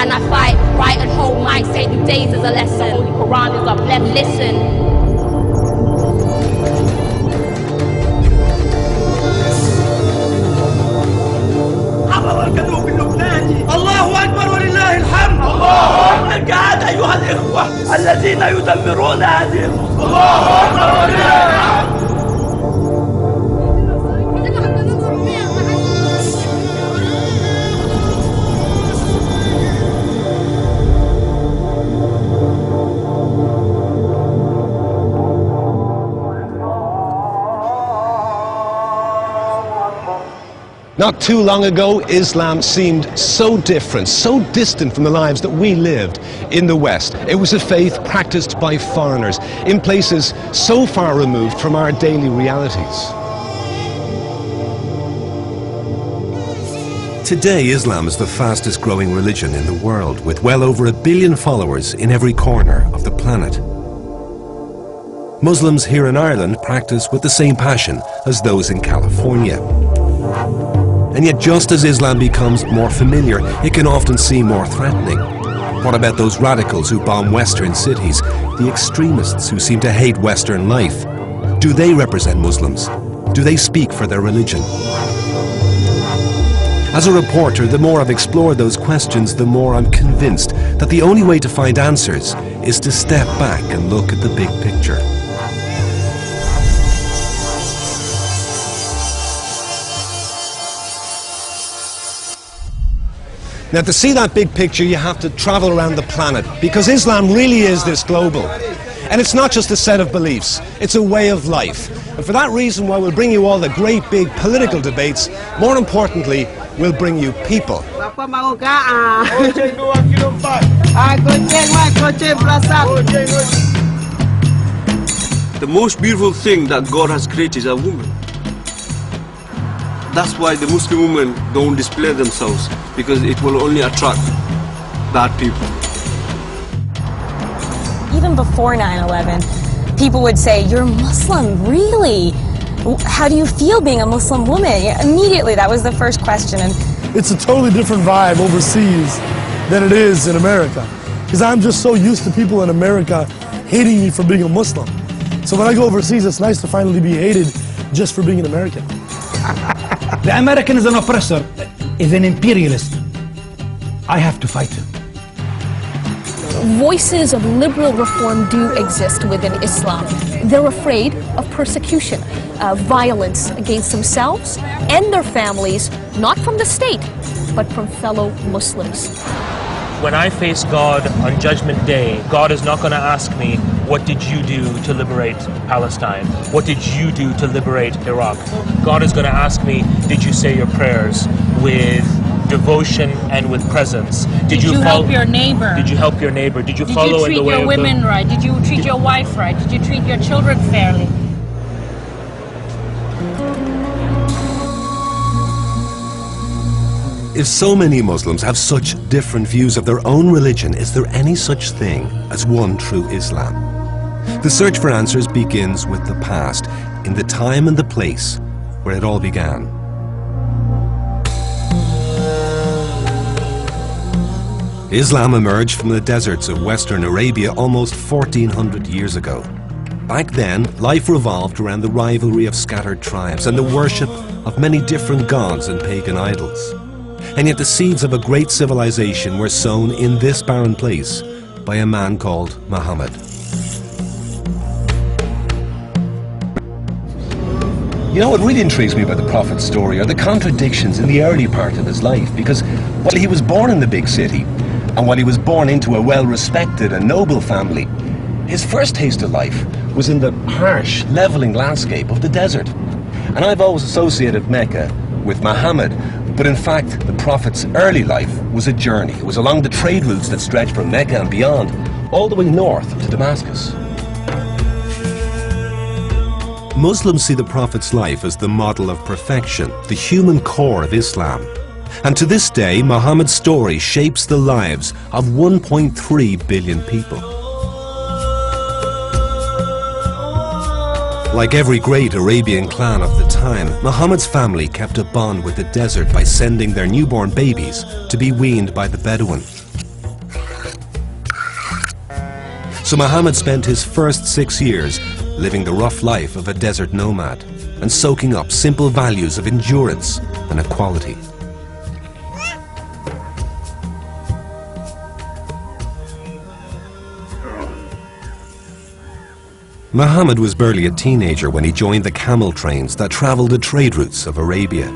and I fight, right and hold mic, sacred days as a lesson. Holy Quran is up, let's listen. الله أكبر ولله الحمد. الله أكبر. الجهاد أيها الإخوة الذين يدمرون هذه الأمة. الله أكبر ولله الحمد. Not too long ago, Islam seemed so different, so distant from the lives that we lived in the West. It was a faith practiced by foreigners in places so far removed from our daily realities. Today, Islam is the fastest growing religion in the world, with well over 1 billion followers in every corner of the planet. Muslims here in Ireland practice with the same passion as those in California. And yet, just as Islam becomes more familiar, it can often seem more threatening. What about those radicals who bomb Western cities, the extremists who seem to hate Western life? Do they represent Muslims? Do they speak for their religion? As a reporter, the more I've explored those questions, the more I'm convinced that the only way to find answers is to step back and look at the big picture. Now, to see that big picture, you have to travel around the planet, because Islam really is this global. And it's not just a set of beliefs, it's a way of life. And for that reason, while we'll bring you all the great big political debates, more importantly, we'll bring you people. The most beautiful thing that God has created is a woman. That's why the Muslim women don't display themselves, because it will only attract bad people. Even before 9/11, people would say, "You're Muslim, really? How do you feel being a Muslim woman?" Immediately, that was the first question. And it's a totally different vibe overseas than it is in America, because I'm just so used to people in America hating me for being a Muslim. So when I go overseas, it's nice to finally be hated just for being an American. The American is an oppressor, is an imperialist. I have to fight him. Voices of liberal reform do exist within Islam. They're afraid of persecution, violence against themselves and their families, not from the state, but from fellow Muslims. When I face God on Judgment Day, God is not going to ask me, what did you do to liberate Palestine? What did you do to liberate Iraq? God is going to ask me, did you say your prayers with devotion and with presence? Did you help your neighbor? Did you help your neighbor? Did you follow in the way of the... Did you treat your women right? Did you treat your wife right? Did you treat your children fairly? If so many Muslims have such different views of their own religion, is there any such thing as one true Islam? The search for answers begins with the past, in the time and the place where it all began. Islam emerged from the deserts of Western Arabia almost 1400 years ago. Back then, life revolved around the rivalry of scattered tribes and the worship of many different gods and pagan idols. And yet the seeds of a great civilization were sown in this barren place by a man called Muhammad. You know, what really intrigues me about the Prophet's story are the contradictions in the early part of his life, because while he was born in the big city, and while he was born into a well-respected and noble family, his first taste of life was in the harsh, leveling landscape of the desert. And I've always associated Mecca with Muhammad, but in fact, the Prophet's early life was a journey. It was along the trade routes that stretched from Mecca and beyond, all the way north to Damascus. Muslims see the Prophet's life as the model of perfection, the human core of Islam. And to this day, Muhammad's story shapes the lives of 1.3 billion people. Like every great Arabian clan of the time, Muhammad's family kept a bond with the desert by sending their newborn babies to be weaned by the Bedouin. So Muhammad spent his first 6 years living the rough life of a desert nomad and soaking up simple values of endurance and equality. Muhammad was barely a teenager when he joined the camel trains that traveled the trade routes of Arabia.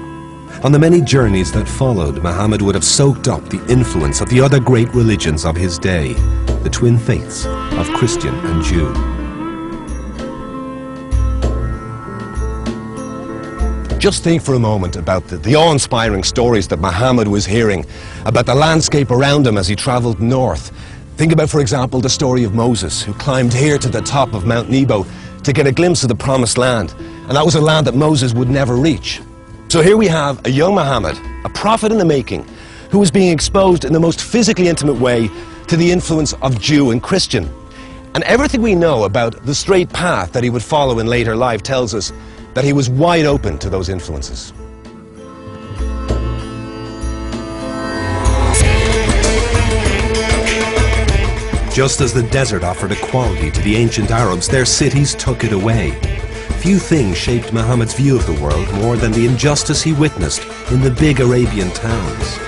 On the many journeys that followed, Muhammad would have soaked up the influence of the other great religions of his day, the twin faiths of Christian and Jew. Just think for a moment about the awe-inspiring stories that Muhammad was hearing about the landscape around him as he traveled north. Think about, for example, the story of Moses, who climbed here to the top of Mount Nebo to get a glimpse of the Promised Land. And that was a land that Moses would never reach. So here we have a young Muhammad, a prophet in the making, who was being exposed in the most physically intimate way to the influence of Jew and Christian. And everything we know about the straight path that he would follow in later life tells us that he was wide open to those influences. Just as the desert offered equality to the ancient Arabs, their cities took it away. Few things shaped Muhammad's view of the world more than the injustice he witnessed in the big Arabian towns.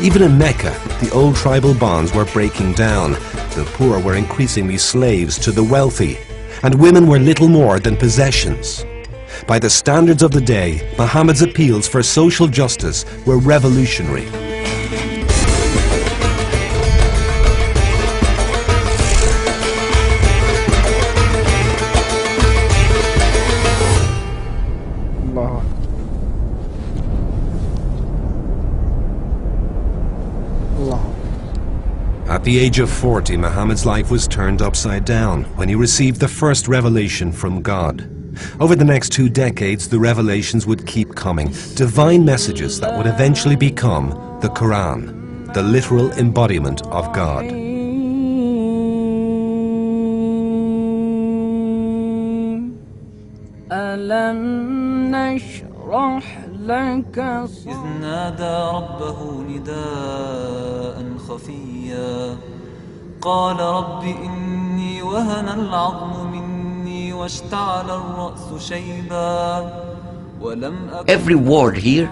Even in Mecca, the old tribal bonds were breaking down. The poor were increasingly slaves to the wealthy, and women were little more than possessions. By the standards of the day, Muhammad's appeals for social justice were revolutionary. At the age of 40, Muhammad's life was turned upside down when he received the first revelation from God. Over the next 2 decades, the revelations would keep coming, divine messages that would eventually become the Quran, the literal embodiment of God. إذ نادى ربه نداء خفيا قال رب إني وهن العظم مني واشتعل الرأس شيبا ولم أكن. Every word here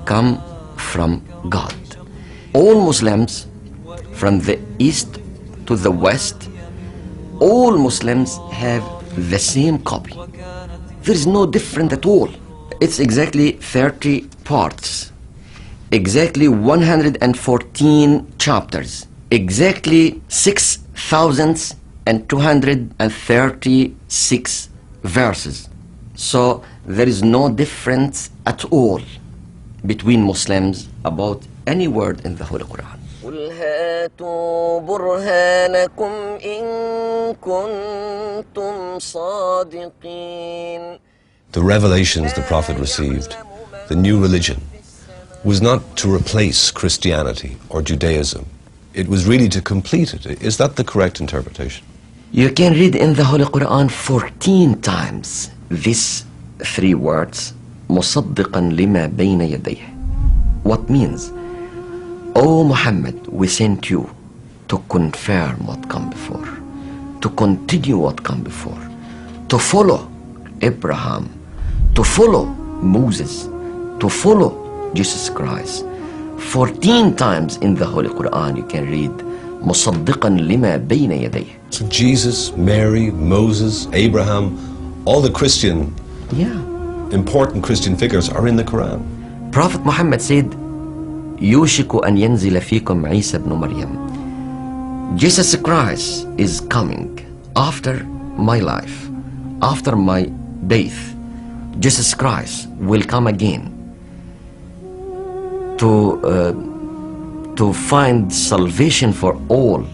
come from God. All Muslims from the east to the west, all Muslims have the same copy. There is no difference at all. It's exactly 30 parts, exactly 114 chapters, exactly 6,236 verses. So there is no difference at all between Muslims about any word in the Holy Quran. قُلْ هَاتُوا بُرْهَانَكُمْ إِن كُنتُمْ صَادِقِينَ. The revelations the Prophet received, the new religion, was not to replace Christianity or Judaism. It was really to complete it. Is that the correct interpretation? You can read in the Holy Quran 14 times these 3 words, مُصَدِّقًا لِمَا بَيْنَ يَدَيْهِ. What means, O Muhammad, we sent you to confirm what come before, to continue what come before, to follow Abraham, to follow Moses, to follow Jesus Christ. 14 times in the Holy Quran you can read مُصَدِّقًا لِمَا بَيْنَ يَدَيْهِ. So Jesus, Mary, Moses, Abraham, all the Christian, important Christian figures are in the Quran. Prophet Muhammad said, يُوشِكُ أَن يَنزِلَ فِيكُمْ عِيسَى بْنُ مَرْيَمَ. Jesus Christ is coming after my life, after my death. Jesus Christ will come again to find salvation for all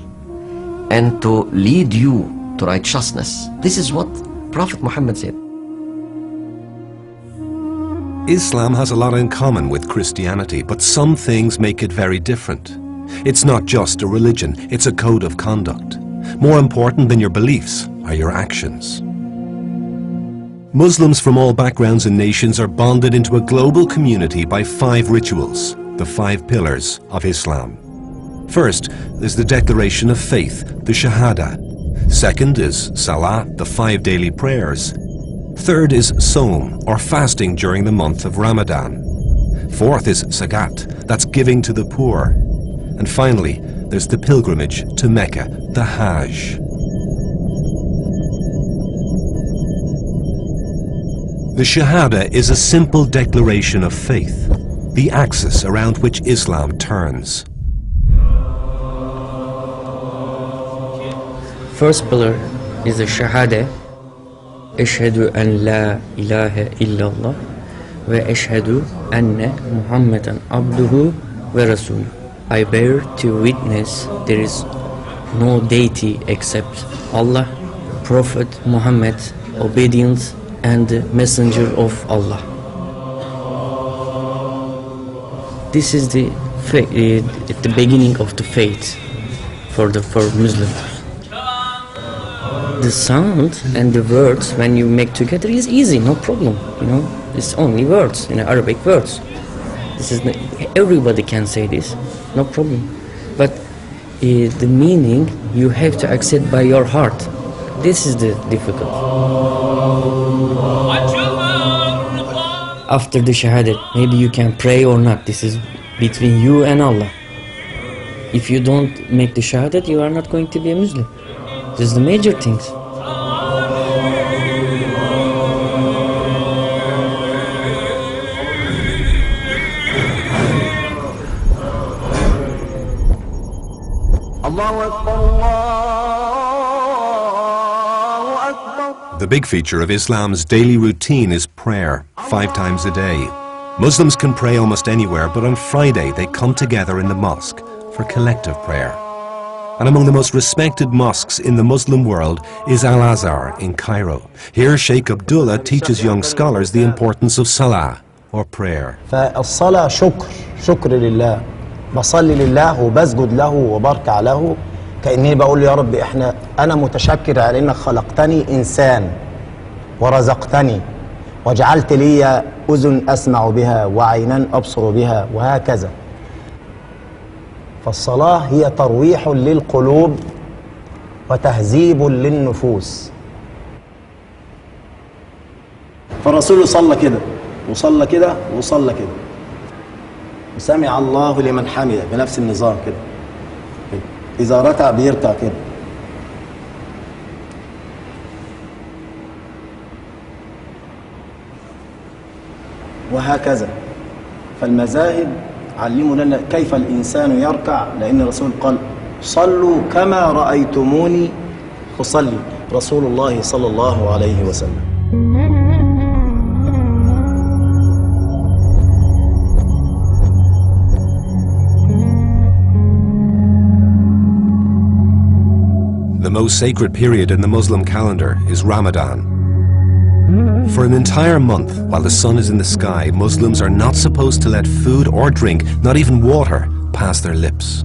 and to lead you to righteousness. This is what Prophet Muhammad said. Islam has a lot in common with Christianity, but some things make it very different. It's not just a religion, it's a code of conduct. More important than your beliefs are your actions. Muslims from all backgrounds and nations are bonded into a global community by 5 rituals, the 5 pillars of Islam. First, there's the declaration of faith, the Shahada. Second is Salah, the 5 daily prayers. Third is Sawm, or fasting during the month of Ramadan. Fourth is Zakat, that's giving to the poor. And finally, there's the pilgrimage to Mecca, the Hajj. The Shahada is a simple declaration of faith, the axis around which Islam turns. First pillar is the Shahada. Ashhadu an la ilaha illallah wa ashhadu anna Muhammadan abduhu wa rasuluh. I bear to witness there is no deity except Allah, Prophet Muhammad, obedient and messenger of Allah. This is the beginning of the faith for Muslims. The sound and the words when you make together is easy, no problem. It's only words, Arabic words. This is everybody can say this, no problem. But the meaning you have to accept by your heart. This is the difficult. After the Shahadat, maybe you can pray or not. This is between you and Allah. If you don't make the Shahadat, you are not going to be a Muslim. This is the major things. The big feature of Islam's daily routine is prayer, 5 times a day. Muslims can pray almost anywhere, but on Friday they come together in the mosque for collective prayer. And among the most respected mosques in the Muslim world is Al-Azhar in Cairo. Here Sheikh Abdullah teaches young scholars the importance of Salah, or prayer. فالصلاة شكر لله. بصلي لله وبسجد له وبركع له كأني بقول يا رب أنا متشكر على إنك خلقتني إنسان ورزقتني وجعلت لي أذن أسمع بها وعينا أبصر بها وهكذا. فالصلاة هي ترويح للقلوب وتهذيب للنفوس. فالرسول صلى كده وصلى كده وصلى كده وسمع الله لمن حمده بنفس النظام كده. إذا ركع بيركع كده. وهكذا. فالمذاهب علموا لنا كيف الإنسان يركع لأن الرسول قال صلوا كما رأيتموني أصلي. رسول الله صلى الله عليه وسلم. The most sacred period in the Muslim calendar is Ramadan. For an entire month, while the sun is in the sky, Muslims are not supposed to let food or drink, not even water, pass their lips.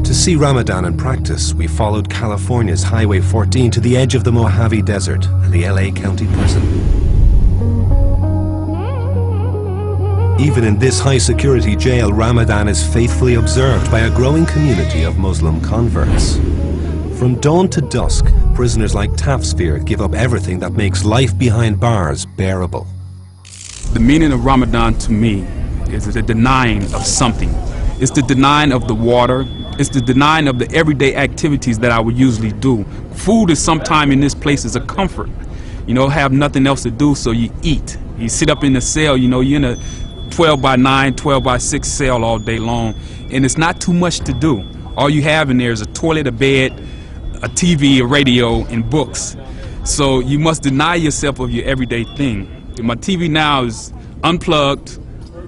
To see Ramadan in practice, we followed California's Highway 14 to the edge of the Mojave Desert and the LA County Prison. Even in this high-security jail, Ramadan is faithfully observed by a growing community of Muslim converts. From dawn to dusk, prisoners like Tafsir give up everything that makes life behind bars bearable. The meaning of Ramadan to me is the denying of something. It's the denying of the water. It's the denying of the everyday activities that I would usually do. Food is sometime in this place is a comfort. Have nothing else to do, so you eat. You sit up in the cell, you're in a 12 by 9, 12 by 6 cell all day long, and it's not too much to do. All you have in there is a toilet, a bed, a TV, a radio, and books. So you must deny yourself of your everyday thing. My TV now is unplugged,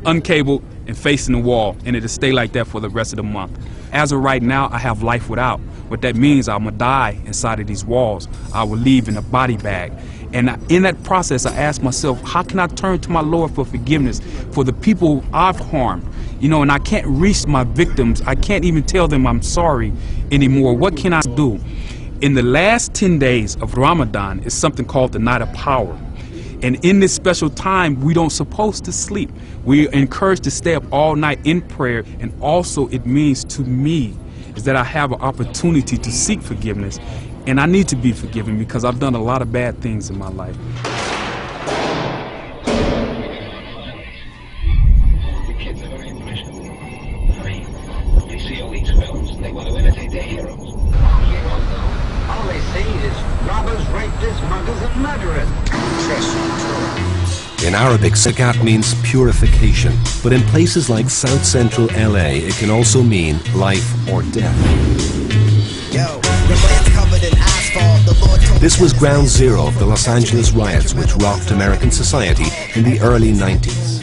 uncabled, and facing the wall, and it'll stay like that for the rest of the month. As of right now, I have life without. What that means, I'm gonna die inside of these walls. I will leave in a body bag. And in that process, I ask myself, how can I turn to my Lord for forgiveness for the people I've harmed? And I can't reach my victims. I can't even tell them I'm sorry anymore. What can I do? In the last 10 days of Ramadan is something called the Night of Power. And in this special time, we don't supposed to sleep. We're encouraged to stay up all night in prayer. And also it means to me is that I have an opportunity to seek forgiveness. And I need to be forgiven because I've done a lot of bad things in my life. All they see is robbers, rapists, muggers, and murderers. In Arabic, zakat means purification, but in places like South Central LA, it can also mean life or death. This was ground zero of the Los Angeles riots which rocked American society in the early 90s.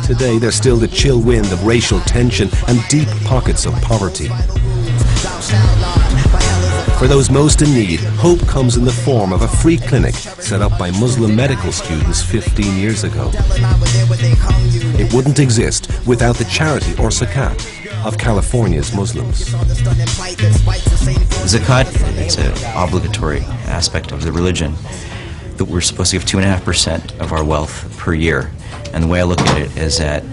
Today, there's still the chill wind of racial tension and deep pockets of poverty. For those most in need, hope comes in the form of a free clinic set up by Muslim medical students 15 years ago. It wouldn't exist without the charity or zakat of California's Muslims. Zakat, it's an obligatory aspect of the religion that we're supposed to give 2.5% of our wealth per year. And the way I look at it is that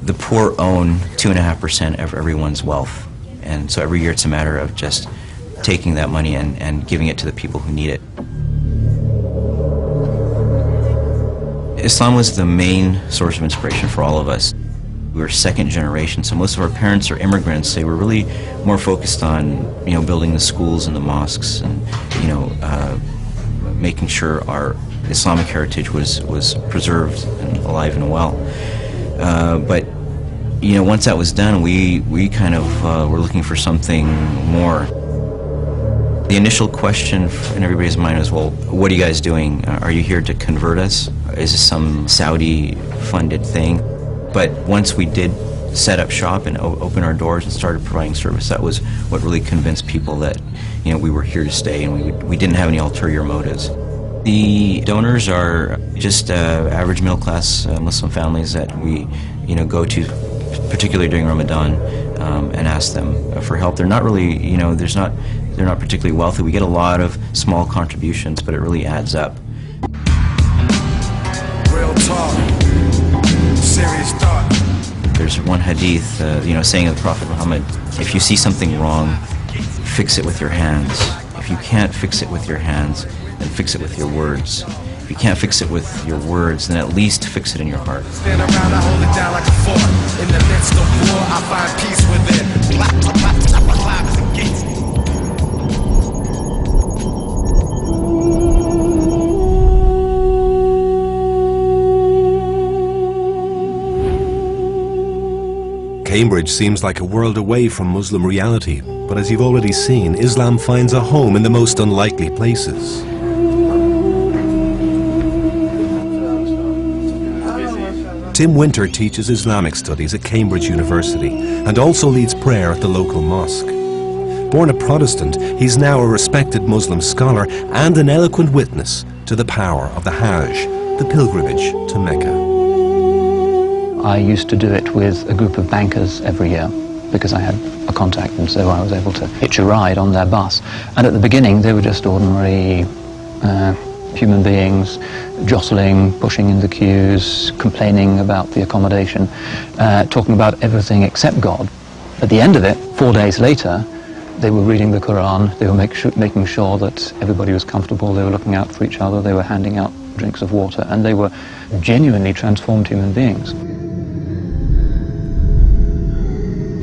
the poor own 2.5% of everyone's wealth. And so every year it's a matter of just taking that money and giving it to the people who need it. Islam was the main source of inspiration for all of us. We were second generation, so most of our parents are immigrants. They were really more focused on, building the schools and the mosques and, making sure our Islamic heritage was preserved and alive and well. But once that was done, we kind of were looking for something more. The initial question in everybody's mind was, well, what are you guys doing? Are you here to convert us? Is this some Saudi-funded thing? But once we did set up shop and open our doors and started providing service, that was what really convinced people that we were here to stay and we didn't have any ulterior motives. The donors are just average middle-class Muslim families that we go to, particularly during Ramadan, and ask them for help. They're not really, they're not particularly wealthy. We get a lot of small contributions, but it really adds up. Real talk, serious thought. There's one hadith, saying of the Prophet Muhammad, if you see something wrong, fix it with your hands. If you can't fix it with your hands, then fix it with your words. If you can't fix it with your words, then at least fix it in your heart. Stand around, I hold it down like a fort. In the midst of war, I find peace within. Clouds and gates. Cambridge seems like a world away from Muslim reality, but as you've already seen, Islam finds a home in the most unlikely places. Tim Winter teaches Islamic studies at Cambridge University and also leads prayer at the local mosque. Born a Protestant, he's now a respected Muslim scholar and an eloquent witness to the power of the Hajj, the pilgrimage to Mecca. I used to do it with a group of bankers every year because I had a contact, and so I was able to hitch a ride on their bus. And at the beginning, they were just ordinary human beings, jostling, pushing in the queues, complaining about the accommodation, talking about everything except God. At the end of it, 4 days later, they were reading the Quran, they were making sure that everybody was comfortable, they were looking out for each other, they were handing out drinks of water, and they were genuinely transformed human beings.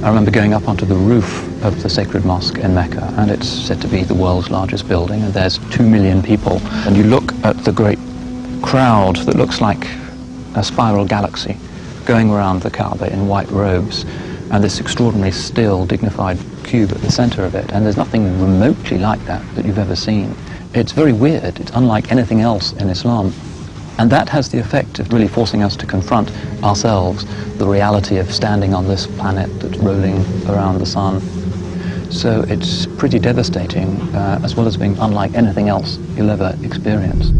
I remember going up onto the roof of the sacred mosque in Mecca, and it's said to be the world's largest building, and there's 2 million people. And you look at the great crowd that looks like a spiral galaxy going around the Kaaba in white robes, and this extraordinarily still, dignified cube at the center of it, and there's nothing remotely like that you've ever seen. It's very weird. It's unlike anything else in Islam. And that has the effect of really forcing us to confront ourselves, the reality of standing on this planet that's rolling around the sun. So it's pretty devastating, as well as being unlike anything else you'll ever experience.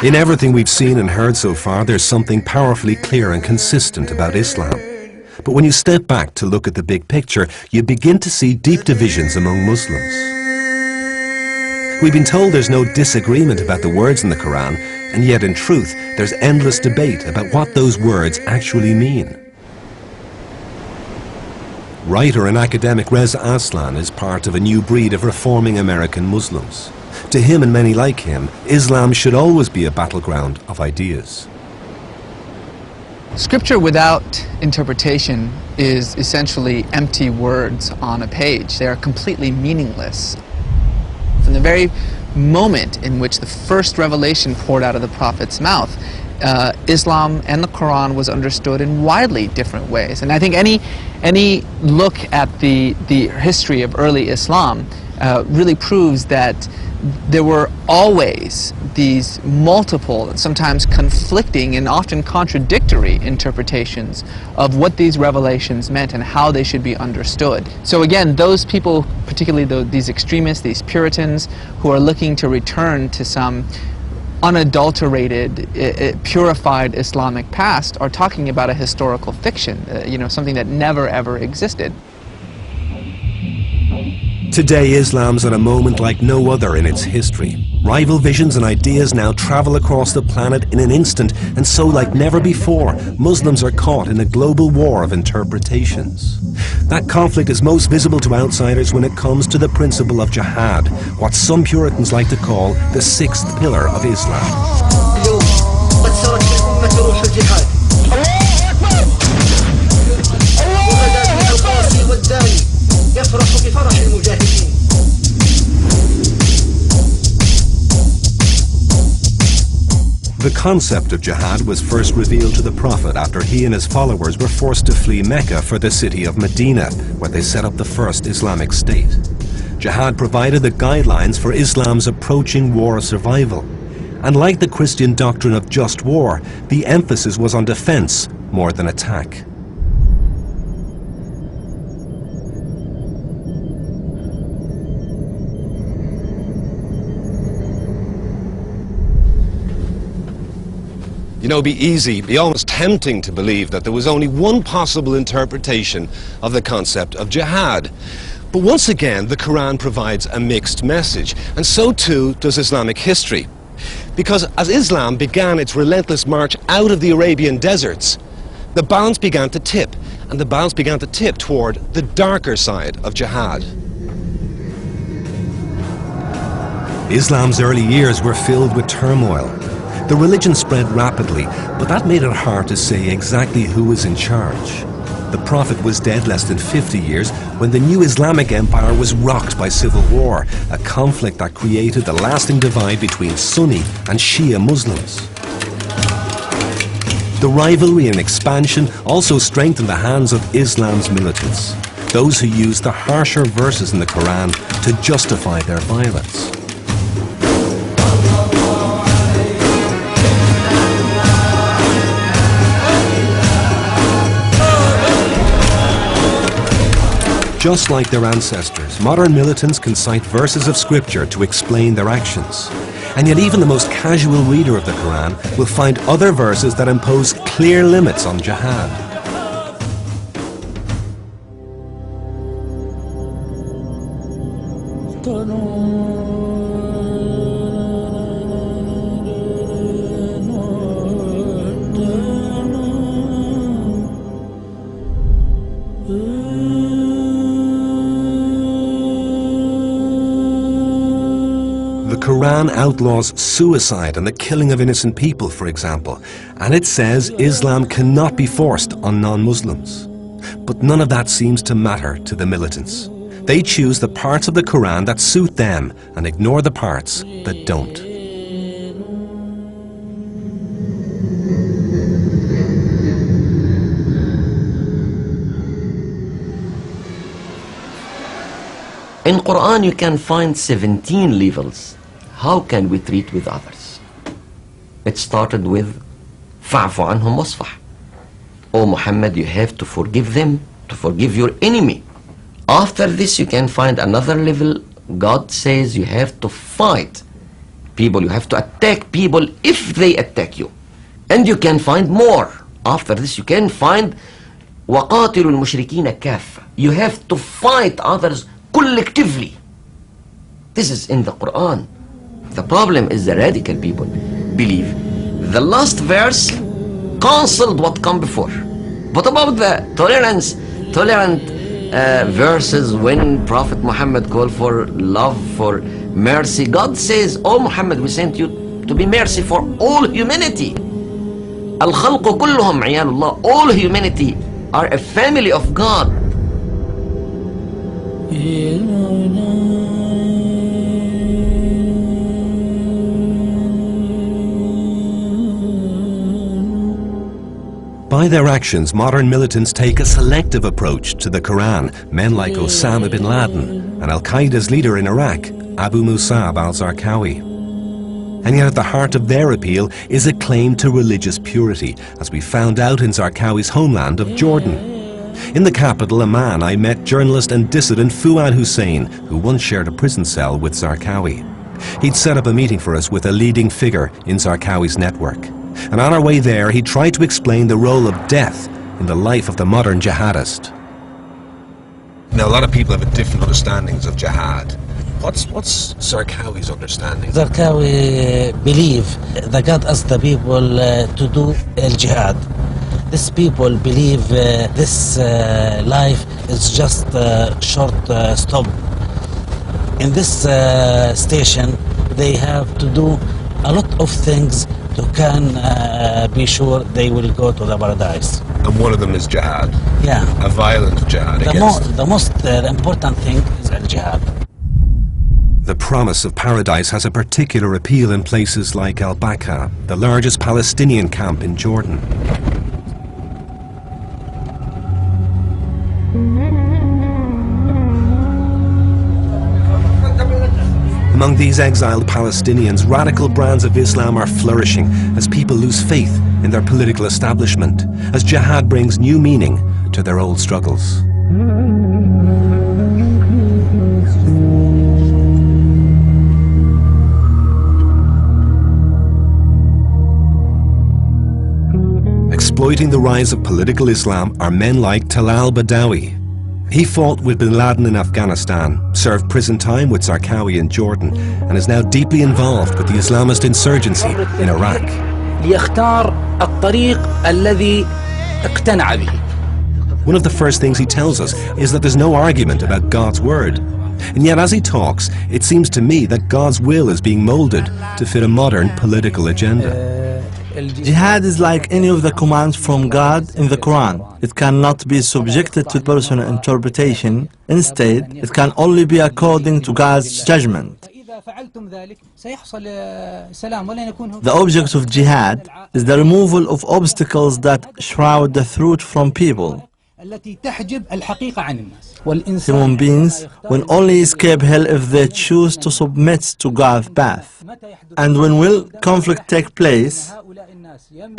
In everything we've seen and heard so far, there's something powerfully clear and consistent about Islam. But when you step back to look at the big picture, you begin to see deep divisions among Muslims. We've been told there's no disagreement about the words in the Quran, and yet in truth, there's endless debate about what those words actually mean. Writer and academic Reza Aslan is part of a new breed of reforming American Muslims. To him and many like him, Islam should always be a battleground of ideas. Scripture without interpretation is essentially empty words on a page. They are completely meaningless. From the very moment in which the first revelation poured out of the Prophet's mouth, Islam and the Quran was understood in widely different ways. And I think any look at the history of early Islam really proves that there were always these multiple, and sometimes conflicting and often contradictory interpretations of what these revelations meant and how they should be understood. So again, those people, particularly these extremists, these Puritans, who are looking to return to some unadulterated, purified Islamic past, are talking about a historical fiction, something that never ever existed. Today, Islam's at a moment like no other in its history. Rival visions and ideas now travel across the planet in an instant, and so like never before, Muslims are caught in a global war of interpretations. That conflict is most visible to outsiders when it comes to the principle of jihad, what some Puritans like to call the sixth pillar of Islam. The concept of jihad was first revealed to the Prophet after he and his followers were forced to flee Mecca for the city of Medina, where they set up the first Islamic state. Jihad provided the guidelines for Islam's approaching war of survival. And like the Christian doctrine of just war, the emphasis was on defense more than attack. You know, it'd be almost tempting to believe that there was only one possible interpretation of the concept of jihad. But once again, the Quran provides a mixed message, and so too does Islamic history. Because as Islam began its relentless march out of the Arabian deserts, the balance began to tip, and the balance began to tip toward the darker side of jihad. Islam's early years were filled with turmoil. The religion spread rapidly, but that made it hard to say exactly who was in charge. The Prophet was dead less than 50 years when the new Islamic empire was rocked by civil war, a conflict that created the lasting divide between Sunni and Shia Muslims. The rivalry and expansion also strengthened the hands of Islam's militants, those who used the harsher verses in the Quran to justify their violence. Just like their ancestors, modern militants can cite verses of scripture to explain their actions. And yet even the most casual reader of the Quran will find other verses that impose clear limits on jihad. The Quran outlaws suicide and the killing of innocent people, for example, and it says Islam cannot be forced on non-Muslims. But none of that seems to matter to the militants. They choose the parts of the Quran that suit them and ignore the parts that don't. In Quran you can find 17 levels. How can we treat with others? It started with فَعْفُ عَنْهُمْ وَاصْفَحْ. O Muhammad, you have to forgive them, to forgive your enemy. After this, you can find another level. God says you have to fight people, you have to attack people if they attack you. And you can find more. After this, you can find وَقَاتِلُوا الْمُشْرِكِينَ كَافَّةً. You have to fight others collectively. This is in the Quran. The problem is the radical people believe the last verse cancelled what come before. What about the tolerant verses when Prophet Muhammad called for love, for mercy? God says, "Oh Muhammad, we sent you to be mercy for all humanity. Al-khalqu kulluhum iyalullah." All humanity are a family of God. By their actions, modern militants take a selective approach to the Quran. Men like Osama bin Laden and Al-Qaeda's leader in Iraq, Abu Musab al-Zarqawi. And yet at the heart of their appeal is a claim to religious purity, as we found out in Zarqawi's homeland of Jordan. In the capital, Amman, I met journalist and dissident Fuad Hussein, who once shared a prison cell with Zarqawi. He'd set up a meeting for us with a leading figure in Zarqawi's network. And on our way there, he tried to explain the role of death in the life of the modern jihadist. Now, a lot of people have different understandings of jihad. What's Zarqawi's understanding? Zarqawi believe that God asked the people to do al-jihad. These people believe this life is just a short stop. In this station, they have to do a lot of things to can be sure they will go to the paradise. And one of them is jihad. Yeah. A violent jihad. The most important thing is al-jihad. The promise of paradise has a particular appeal in places like Al-Baqa, the largest Palestinian camp in Jordan. Among these exiled Palestinians, radical brands of Islam are flourishing as people lose faith in their political establishment, as jihad brings new meaning to their old struggles. Exploiting the rise of political Islam are men like Talal Badawi. He fought with bin Laden in Afghanistan, served prison time with Zarqawi in Jordan, and is now deeply involved with the Islamist insurgency in Iraq. One of the first things he tells us is that there's no argument about God's word. And yet as he talks, it seems to me that God's will is being molded to fit a modern political agenda. Jihad is like any of the commands from God in the Quran. It cannot be subjected to personal interpretation. Instead, it can only be according to God's judgment. The object of jihad is the removal of obstacles that shroud the truth from people. Human beings will only escape hell if they choose to submit to God's path. And when will conflict take place,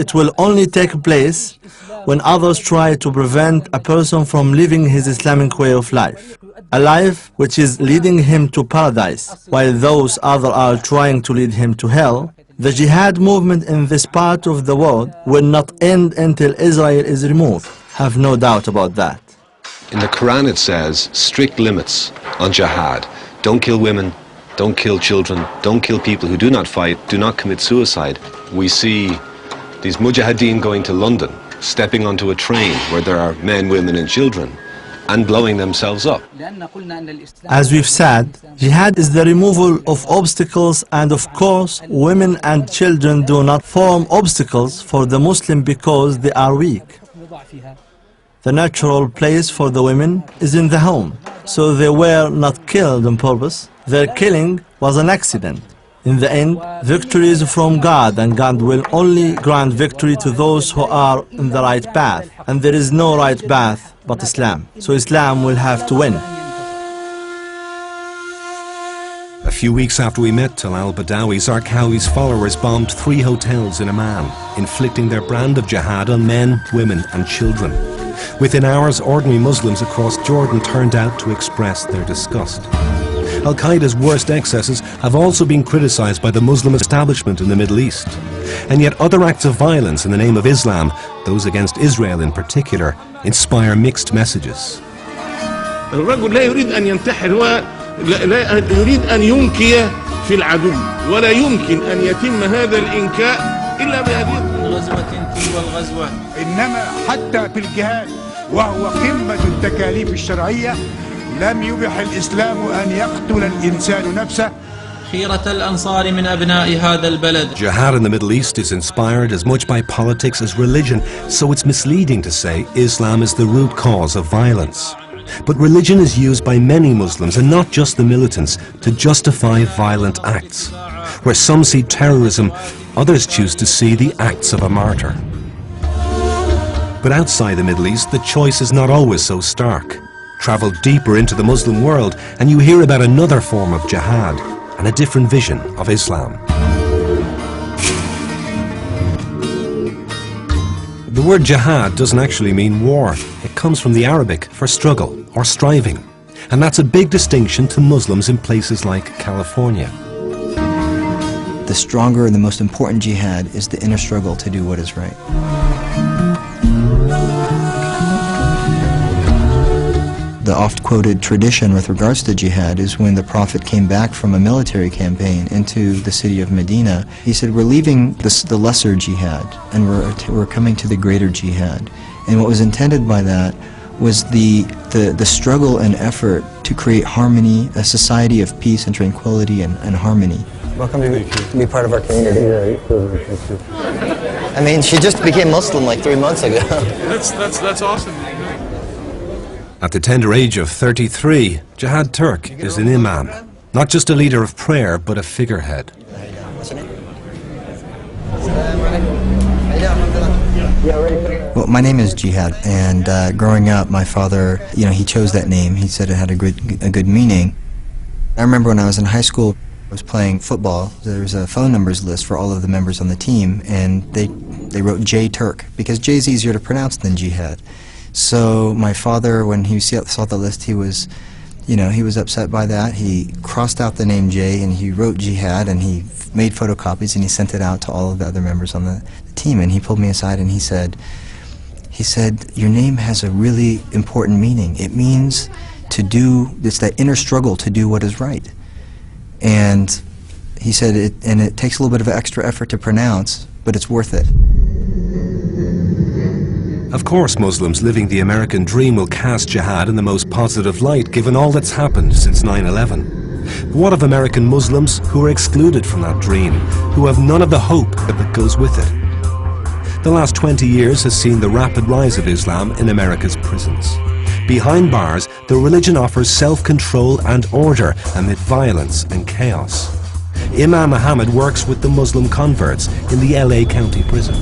it will only take place when others try to prevent a person from living his Islamic way of life, a life which is leading him to paradise, while those others are trying to lead him to hell. The jihad movement in this part of the world will not end until Israel is removed. Have no doubt about that. In the Quran it says strict limits on jihad. Don't kill women, don't kill children, don't kill people who do not fight, do not commit suicide. We see these mujahideen going to London, stepping onto a train where there are men, women and children, and blowing themselves up. As we've said, jihad is the removal of obstacles, and of course, women and children do not form obstacles for the Muslim because they are weak. The natural place for the women is in the home, so they were not killed on purpose. Their killing was an accident. In the end, victory is from God, and God will only grant victory to those who are in the right path. And there is no right path but Islam. So Islam will have to win. A few weeks after we met Talal Badawi, Zarqawi's followers bombed 3 hotels in Amman, inflicting their brand of jihad on men, women and children. Within hours, ordinary Muslims across Jordan turned out to express their disgust. Al-Qaeda's worst excesses have also been criticized by the Muslim establishment in the Middle East. And yet other acts of violence in the name of Islam, those against Israel in particular, inspire mixed messages. الرجل لا يريد أن ينتحر، هو لا يريد أن ينكي في العدو، ولا يمكن أن يتم هذا الإنكاء إلا بهذه الغزوة تلو الغزوة. إنما حتى في الجهاد وهو قمة التكاليف الشرعية لم يبح الإسلام أن يقتل الإنسان نفسه. خيرة الأنصار من أبناء هذا البلد. Jihad in the Middle East is inspired as much by politics as religion, so it's misleading to say Islam is the root cause of violence. But religion is used by many Muslims, and not just the militants, to justify violent acts. Where some see terrorism, others choose to see the acts of a martyr. But outside the Middle East, the choice is not always so stark. Travel deeper into the Muslim world and you hear about another form of jihad and a different vision of Islam. The word jihad doesn't actually mean war. It comes from the Arabic for struggle or striving. And that's a big distinction to Muslims in places like California. The stronger and the most important jihad is the inner struggle to do what is right. The oft-quoted tradition with regards to jihad is when the Prophet came back from a military campaign into the city of Medina, he said, we're leaving the lesser jihad and we're coming to the greater jihad. And what was intended by that was the struggle and effort to create harmony, a society of peace and tranquility and harmony. Welcome to be part of our community. I mean, she just became Muslim like 3 months ago. That's awesome. At the tender age of 33, Jihad Turk is an imam, not just a leader of prayer, but a figurehead. Well, my name is Jihad, and growing up, my father, he chose that name. He said it had a good meaning. I remember when I was in high school, I was playing football. There was a phone numbers list for all of the members on the team, and they wrote J Turk because J is easier to pronounce than Jihad. So my father, when he saw the list, he was upset by that. He crossed out the name J and he wrote Jihad, and he made photocopies and he sent it out to all of the other members on the team. And he pulled me aside and he said, your name has a really important meaning. It means it's that inner struggle to do what is right. And he said, it takes a little bit of extra effort to pronounce, but it's worth it. Of course, Muslims living the American dream will cast jihad in the most positive light, given all that's happened since 9/11. But what of American Muslims who are excluded from that dream, who have none of the hope that goes with it? The last 20 years has seen the rapid rise of Islam in America's prisons. Behind bars, the religion offers self-control and order amid violence and chaos. Imam Muhammad works with the Muslim converts in the LA County Prison.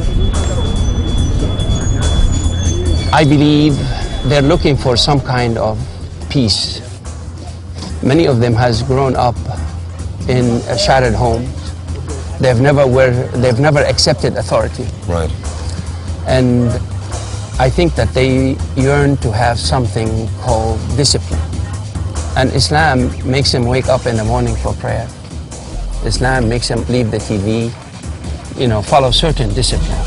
I believe they're looking for some kind of peace. Many of them has grown up in shattered homes. They've never accepted authority. Right. And I think that they yearn to have something called discipline. And Islam makes them wake up in the morning for prayer. Islam makes them leave the TV, follow certain discipline.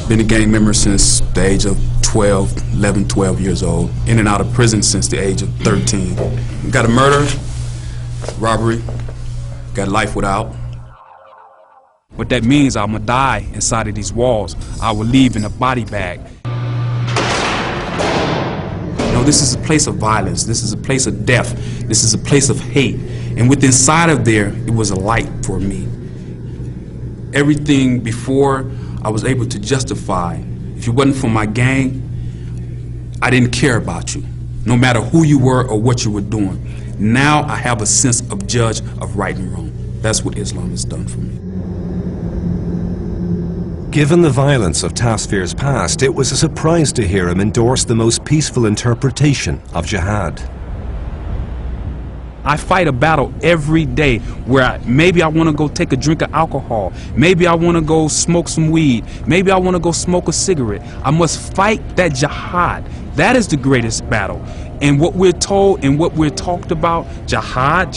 Been a gang member since the age of 11, 12 years old. In and out of prison since the age of 13. Got a murder, robbery, got life without. What that means, I'm gonna die inside of these walls. I will leave in a body bag. This is a place of violence. This is a place of death. This is a place of hate. And within inside of there, it was a light for me. Everything before I was able to justify, if it wasn't for my gang, I didn't care about you, no matter who you were or what you were doing. Now I have a sense of judge of right and wrong. That's what Islam has done for me. Given the violence of Tasvir's past, it was a surprise to hear him endorse the most peaceful interpretation of jihad. I fight a battle every day where maybe I want to go take a drink of alcohol. Maybe I want to go smoke some weed. Maybe I want to go smoke a cigarette. I must fight that jihad. That is the greatest battle. And what we're told and what we're talked about, jihad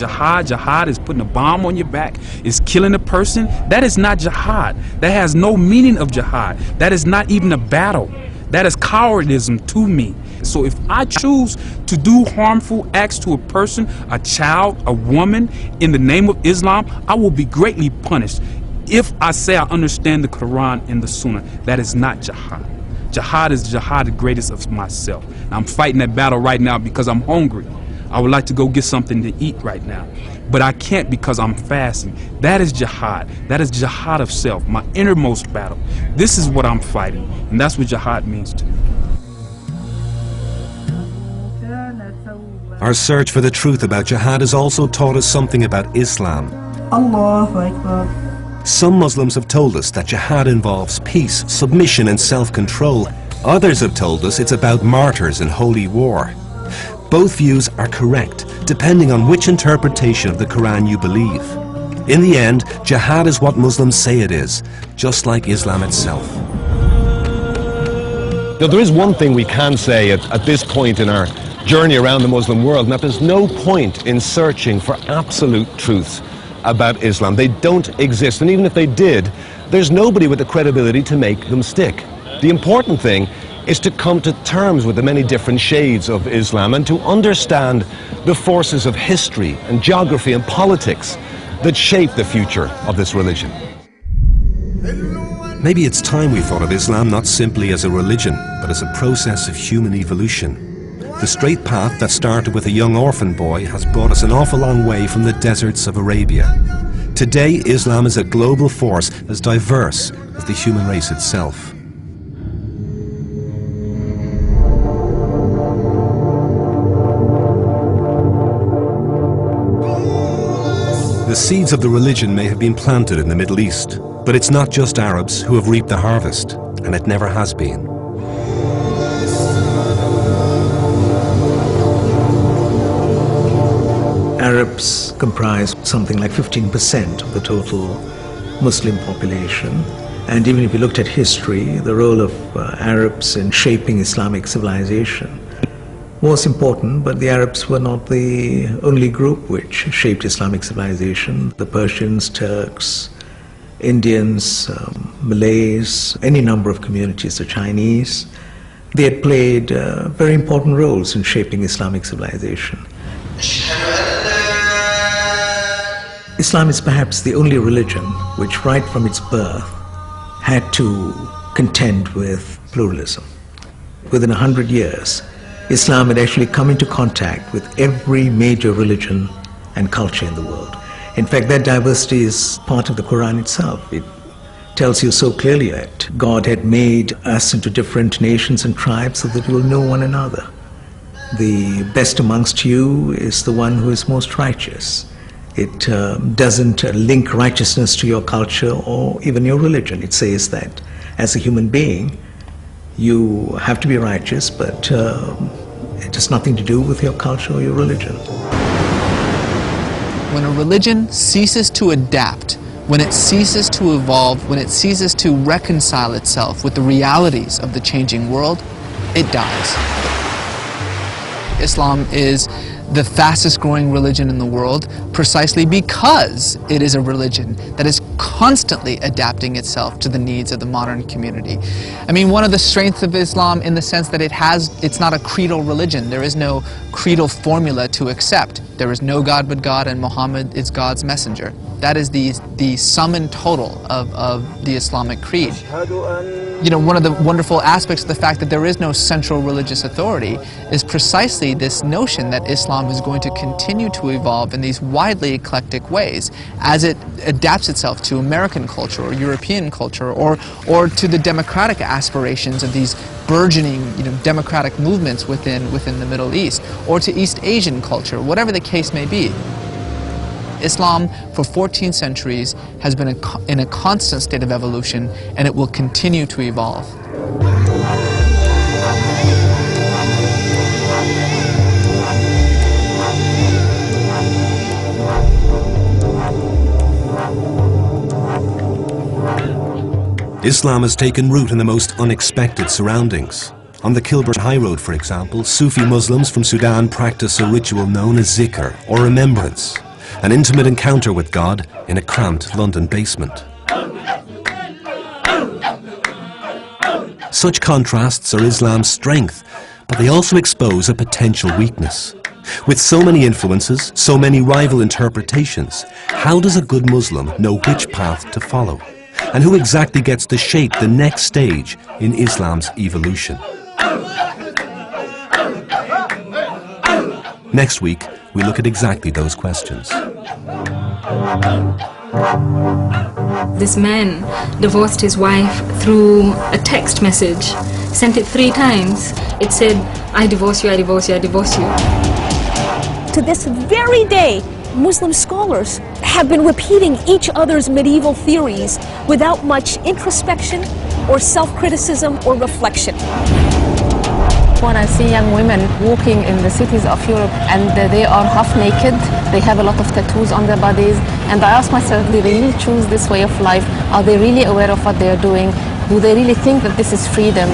is putting a bomb on your back, is killing a person. That is not jihad. That has no meaning of jihad. That is not even a battle. That is cowardism to me. So if I choose to do harmful acts to a person, a child, a woman, in the name of Islam, I will be greatly punished. If I say I understand the Quran and the Sunnah, that is not jihad. Jihad is jihad, the greatest of myself. And I'm fighting that battle right now because I'm hungry. I would like to go get something to eat right now. But I can't because I'm fasting. That is jihad. That is jihad of self, my innermost battle. This is what I'm fighting. And that's what jihad means to me. Our search for the truth about jihad has also taught us something about Islam. Allahu Akbar. Some Muslims have told us that jihad involves peace, submission and self-control. Others have told us it's about martyrs and holy war. Both views are correct, depending on which interpretation of the Quran you believe. In the end, jihad is what Muslims say it is, just like Islam itself. Now, there is one thing we can say at this point in our journey around the Muslim world, and that there's no point in searching for absolute truths about Islam. They don't exist, and even if they did, there's nobody with the credibility to make them stick. The important thing is to come to terms with the many different shades of Islam and to understand the forces of history and geography and politics that shape the future of this religion. Maybe it's time we thought of Islam not simply as a religion, but as a process of human evolution. The straight path that started with a young orphan boy has brought us an awful long way from the deserts of Arabia. Today, Islam is a global force as diverse as the human race itself. The seeds of the religion may have been planted in the Middle East, but it's not just Arabs who have reaped the harvest, and it never has been. Arabs comprise something like 15% of the total Muslim population. And even if you looked at history, the role of Arabs in shaping Islamic civilization was important, but the Arabs were not the only group which shaped Islamic civilization. The Persians, Turks, Indians, Malays, any number of communities, the Chinese, they had played very important roles in shaping Islamic civilization. Islam is perhaps the only religion which right from its birth had to contend with pluralism. Within 100 years, Islam had actually come into contact with every major religion and culture in the world. In fact, that diversity is part of the Quran itself. It tells you so clearly that God had made us into different nations and tribes so that we will know one another. The best amongst you is the one who is most righteous. It doesn't link righteousness to your culture or even your religion. It says that as a human being, you have to be righteous, but it has nothing to do with your culture or your religion. When a religion ceases to adapt, when it ceases to evolve, when it ceases to reconcile itself with the realities of the changing world, it dies. Islam is the fastest growing religion in the world precisely because it is a religion that is constantly adapting itself to the needs of the modern community. I mean, one of the strengths of Islam in the sense that it's not a creedal religion. There is no creedal formula to accept. There is no God but God, and Muhammad is God's messenger. That is the sum and total of the Islamic creed. You know, one of the wonderful aspects of the fact that there is no central religious authority is precisely this notion that Islam is going to continue to evolve in these widely eclectic ways as it adapts itself to American culture or European culture or to the democratic aspirations of these burgeoning, democratic movements within the Middle East, or to East Asian culture, whatever the case may be. Islam, for 14 centuries, has been in a constant state of evolution, and it will continue to evolve. Islam has taken root in the most unexpected surroundings. On the Kilburn High Road, for example, Sufi Muslims from Sudan practice a ritual known as zikr, or remembrance, an intimate encounter with God in a cramped London basement. Such contrasts are Islam's strength, but they also expose a potential weakness. With so many influences, so many rival interpretations, how does a good Muslim know which path to follow? And who exactly gets to shape the next stage in Islam's evolution? Next week, we look at exactly those questions. This man divorced his wife through a text message, sent it 3 times. It said, I divorce you, I divorce you, I divorce you. To this very day, Muslim scholars have been repeating each other's medieval theories without much introspection or self-criticism or reflection. When I see young women walking in the cities of Europe and they are half naked, they have a lot of tattoos on their bodies, and I ask myself, do they really choose this way of life? Are they really aware of what they are doing? Do they really think that this is freedom?